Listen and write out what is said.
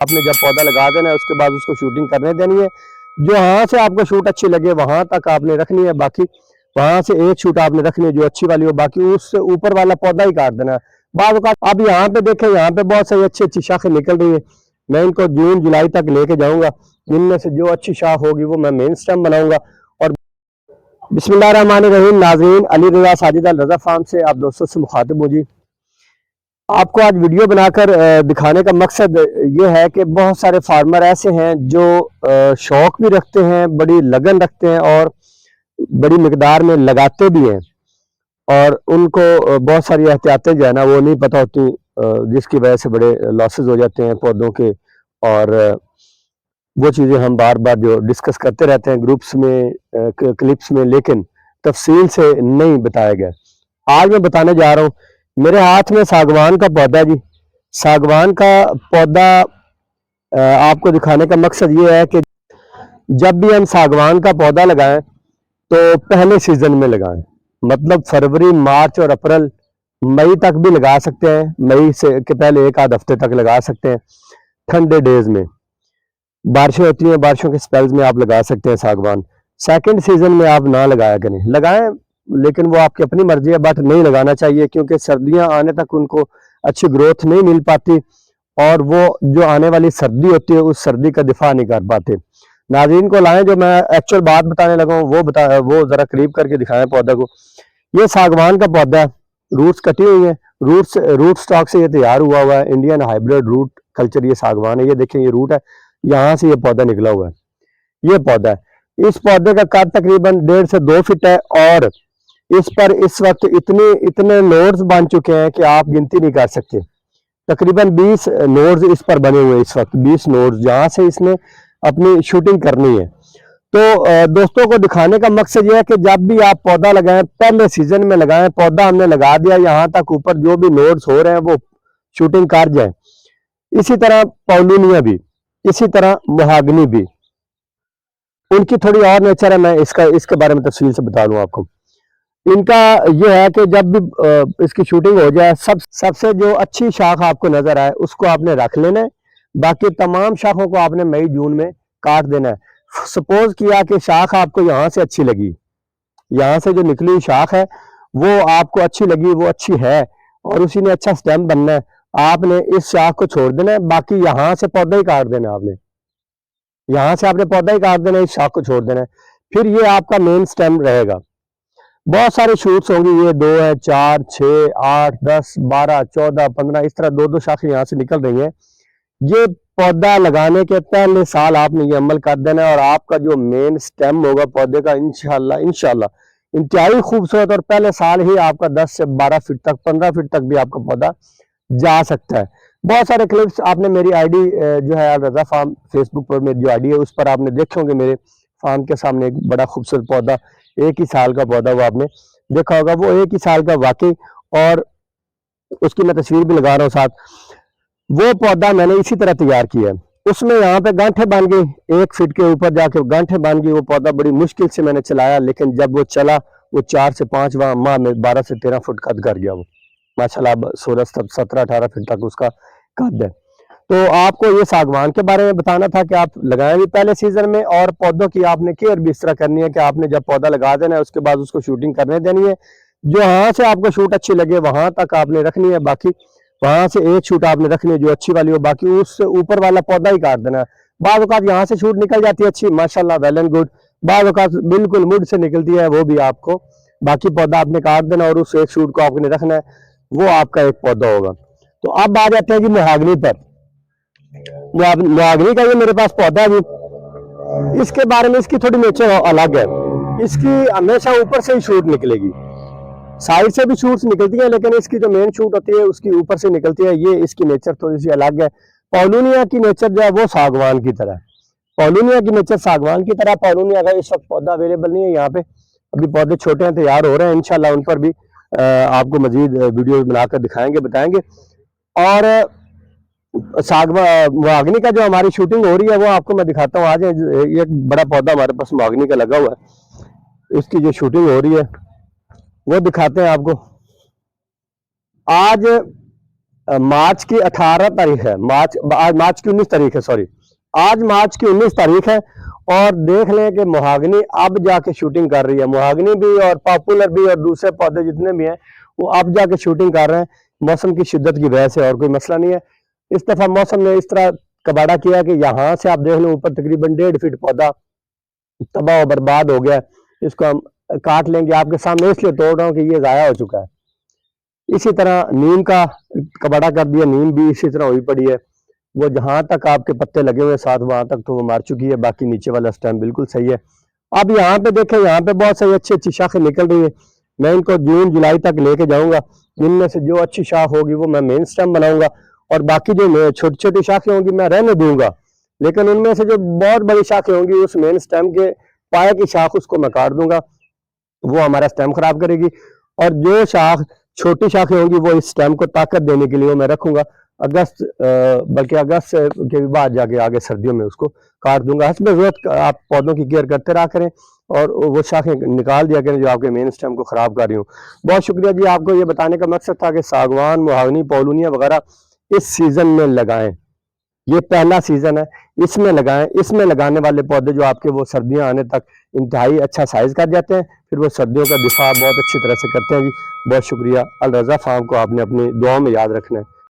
आपने जब पौधा लगा देना है उसके बाद उसको शूटिंग करने देनी है। जो वहां से आपको शूट अच्छी लगे वहां तक आपने रखनी है, बाकी वहां से एक शूट आपने रखनी है जो अच्छी वाली हो, बाकी उससे ऊपर वाला पौधा ही काट देना है। बाद अब यहाँ पे देखें, यहाँ पे बहुत सारी अच्छी अच्छी शाखें निकल रही है। मैं इनको जून जुलाई तक लेके जाऊंगा, इनमें से जो अच्छी शाख होगी वो मैं मेन स्टेम बनाऊंगा। और बिस्मिल्लाहिर्रहमानिर्रहीम। नाज़रीन, अली रज़ा साजिद अल रज़ा फार्म से आप दोस्तों से मुखातिब हूँ जी। आपको आज वीडियो बनाकर दिखाने का मकसद ये है कि बहुत सारे फार्मर ऐसे हैं जो शौक भी रखते हैं, बड़ी लगन रखते हैं और बड़ी मिकदार में लगाते भी हैं, और उनको बहुत सारी एहतियातें जो है ना वो नहीं पता होती, जिसकी वजह से बड़े लॉसेस हो जाते हैं पौधों के। और वो चीज़ें हम बार बार जो डिस्कस करते रहते हैं ग्रुप्स में, क्लिप्स में, लेकिन तफसील से नहीं बताया गया। आज मैं बताने जा रहा हूँ। मेरे हाथ में सागवान का पौधा जी। सागवान का पौधा आपको दिखाने का मकसद ये है कि जब भी हम सागवान का पौधा लगाएं तो पहले सीजन में लगाएं, मतलब फरवरी, मार्च और अप्रैल, मई तक भी लगा सकते हैं। मई से के पहले एक आध हफ्ते तक लगा सकते हैं। ठंडे डेज में बारिशें होती हैं, बारिशों के स्पेल्स में आप लगा सकते हैं सागवान। सेकंड सीजन में आप ना लगाया करें, लगाएं लेकिन वो आपकी अपनी मर्जी है, बट नहीं लगाना चाहिए क्योंकि सर्दियां आने तक उनको अच्छी ग्रोथ नहीं मिल पाती और वो जो आने वाली सर्दी होती है उस सर्दी का दिफा नहीं कर पाते। नाज़रीन को लाएं, जो मैं एक्चुअल बात बताने लगा हूँ वो जरा करीब करके दिखाएं पौधा को। ये सागवान का पौधा है, रूट्स कटी हुई है, रूट स्टॉक से ये तैयार हुआ हुआ है। इंडियन हाइब्रिड रूट कल्चर ये सागवान है। ये देखें, ये रूट है, यहाँ से ये पौधा निकला हुआ है। ये पौधा है। इस पौधे का कद तकरीबन 1.5 से 2 फीट है और इस पर इस वक्त इतने नोड्स बन चुके हैं कि आप गिनती नहीं कर सकते। तकरीबन 20 नोड्स इस पर बने हुए हैं इस वक्त, 20 नोड्स जहां से इसने अपनी शूटिंग करनी है। तो दोस्तों को दिखाने का मकसद यह है कि जब भी आप पौधा लगाएं पहले सीजन में लगाएं। पौधा हमने लगा दिया, यहाँ तक ऊपर जो भी नोड्स हो रहे हैं वो शूटिंग कर जाए। इसी तरह पॉलिनिया भी, इसी तरह महागनी भी, उनकी थोड़ी और नेचर है। मैं इसके बारे में तफसील से बता दूं आपको। इनका यह है कि जब भी इसकी शूटिंग हो जाए, सबसे जो अच्छी शाख आपको नजर आए उसको आपने रख लेना है। बाकी तमाम शाखों को आपने मई जून में काट देना है। सपोज किया कि शाख आपको यहाँ से अच्छी लगी, यहाँ से जो निकली हुई शाख है वो आपको अच्छी लगी, वो अच्छी है और उसी ने अच्छा स्टेम बनना है, आपने इस शाख को छोड़ देना है। बाकी यहाँ से पौधा ही काट देना है आपने, यहाँ से आपने पौधा ही काट देना है, इस शाख को छोड़ देना है। फिर ये आपका मेन स्टेम रहेगा। बहुत सारे शूट्स होंगे, ये 2 है, 4, 6, 8, 10, 12, 14, 15, इस तरह 2-2 शाखें यहाँ से निकल रही हैं। ये पौधा लगाने के पहले साल आपने ये अमल कर देना है और आपका जो मेन स्टेम होगा पौधे का इंशाल्लाह इंतहाई खूबसूरत, और पहले साल ही आपका 10 से 12 फीट तक, 15 फीट तक भी आपका पौधा जा सकता है। बहुत सारे क्लिप्स आपने मेरी आईडी जो है रजा फार्म फेसबुक पर मेरी जो आईडी है उस पर आपने देखे होंगे। मेरे फार्म के सामने एक बड़ा खूबसूरत पौधा, 1 ही साल का पौधा, वो आपने देखा होगा। वो 1 ही साल का वाकई, और उसकी मैं तस्वीर भी लगा रहा हूँ साथ। वो पौधा मैंने इसी तरह तैयार किया है। उसमें यहाँ पे गांठें बन गई, 1 फीट के ऊपर जाके गांठें बन गई। वो पौधा बड़ी मुश्किल से मैंने चलाया, लेकिन जब वो चला वो 4 से 5 माह में 12 से 13 फुट कद कर गया वो माशाल्लाह। अब 16-17-18 फीट तक उसका कद है। तो आपको ये सागवान के बारे में बताना था कि आप लगाएं भी पहले सीजन में, और पौधों की आपने केयर भी इस तरह करनी है कि आपने जब पौधा लगा देना है उसके बाद उसको शूटिंग करने देनी है। जो यहाँ से आपको शूट अच्छी लगे वहां तक आपने रखनी है, बाकी वहां से एक शूट आपने रखनी है जो अच्छी वाली हो, बाकी उससे ऊपर वाला पौधा ही काट देना है। बाद औकात यहाँ से शूट निकल जाती है अच्छी, माशाल्लाह, वेल एंड गुड। बाद औकात बिल्कुल मुड से निकलती है, वो भी आपको बाकी पौधा आपने काट देना और उस एक शूट को आपने रखना है, वो आपका एक पौधा होगा। तो अब आ जाते हैं जी महागनी पर। महागनी का ये मेरे पास पौधा है जी। इसके बारे में इसकी थोड़ी नेचर अलग है। इसकी हमेशा ऊपर से ही शूट निकलेगी, साइड से भी शूट्स निकलती हैं, लेकिन इसकी जो मेन शूट होती है उसकी ऊपर से निकलती है। ये इसकी नेचर थोड़ी सी अलग है। पॉलिनिया की नेचर जो है वो सागवान की तरह है। पॉलिनिया की नेचर सागवान की तरह। पॉलिनिया का इस वक्त पौधा अवेलेबल नहीं है यहाँ पे, अभी पौधे छोटे हैं, तैयार हो रहे हैं। इंशाल्लाह उन पर भी आपको मजीद वीडियो बनाकर दिखाएंगे, बताएंगे। और महागनी का जो हमारी शूटिंग हो रही है वो आपको मैं दिखाता हूँ। आज ये एक बड़ा पौधा हमारे पास महागनी का लगा हुआ है, इसकी जो शूटिंग हो रही है वो दिखाते हैं आपको। आज मार्च की 18 तारीख है, आज मार्च की 19 तारीख है, सॉरी, आज मार्च की 19 तारीख है। और देख लें कि मोहागनी अब जाके शूटिंग कर रही है, मोहागनी भी और पॉपुलर भी और दूसरे पौधे जितने भी हैं वो अब जाके शूटिंग कर रहे हैं, मौसम की शिद्दत की वजह से, और कोई मसला नहीं है। इस दफा मौसम ने इस तरह कबाड़ा किया कि यहाँ से आप देख लो ऊपर तकरीबन 1.5 फीट पौधा तबाह और बर्बाद हो गया। इसको हम काट लेंगे, आपके सामने इसलिए तोड़ रहा हूँ कि ये ज़ाया हो चुका है। इसी तरह नीम का कबाड़ा कर दिया, नीम भी इसी तरह हुई पड़ी है, वो जहां तक आपके पत्ते लगे हुए साथ वहां तक तो वो मार चुकी है, बाकी नीचे वाला स्टेम बिल्कुल सही है। अब यहाँ पे देखें, यहाँ पे बहुत सारी अच्छी अच्छी शाखें निकल रही है, मैं इनको जून जुलाई तक लेके जाऊंगा। इनमें से जो अच्छी शाख होगी वो मैं मेन स्टेम बनाऊंगा, और बाकी जो छोटी छोटी शाखें होंगी मैं रहने दूंगा, लेकिन उनमें से जो बहुत बड़ी शाखें होंगी उस मेन स्टेम के पाए की शाख उसको मैं काट दूंगा, वो हमारा स्टेम खराब करेगी। और जो शाख छोटी शाखें होंगी वो इस स्टेम को ताकत देने के लिए वो मैं रखूंगा। अगस्त बल्कि अगस्त के बाद जाके आगे सर्दियों में उसको काट दूंगा। हस्ब ज़रूरत आप पौधों की केयर करते रहा करें और वो शाखें निकाल दिया करें जो आपके मेन स्टेम को खराब कर रही हूँ। बहुत शुक्रिया जी, आपको ये बताने का मकसद था कि सागवान, मोहागनी, पौलूनिया वगैरह इस सीजन में लगाएं। ये पहला सीजन है, इसमें लगाएं। इसमें लगाने वाले पौधे जो आपके वो सर्दियां आने तक इंतहाई अच्छा साइज कर जाते हैं, फिर वो सर्दियों का दिफा बहुत अच्छी तरह से करते हैं जी। बहुत शुक्रिया। अल रज़ा फार्म को आपने अपनी दुआओं में याद रखना है।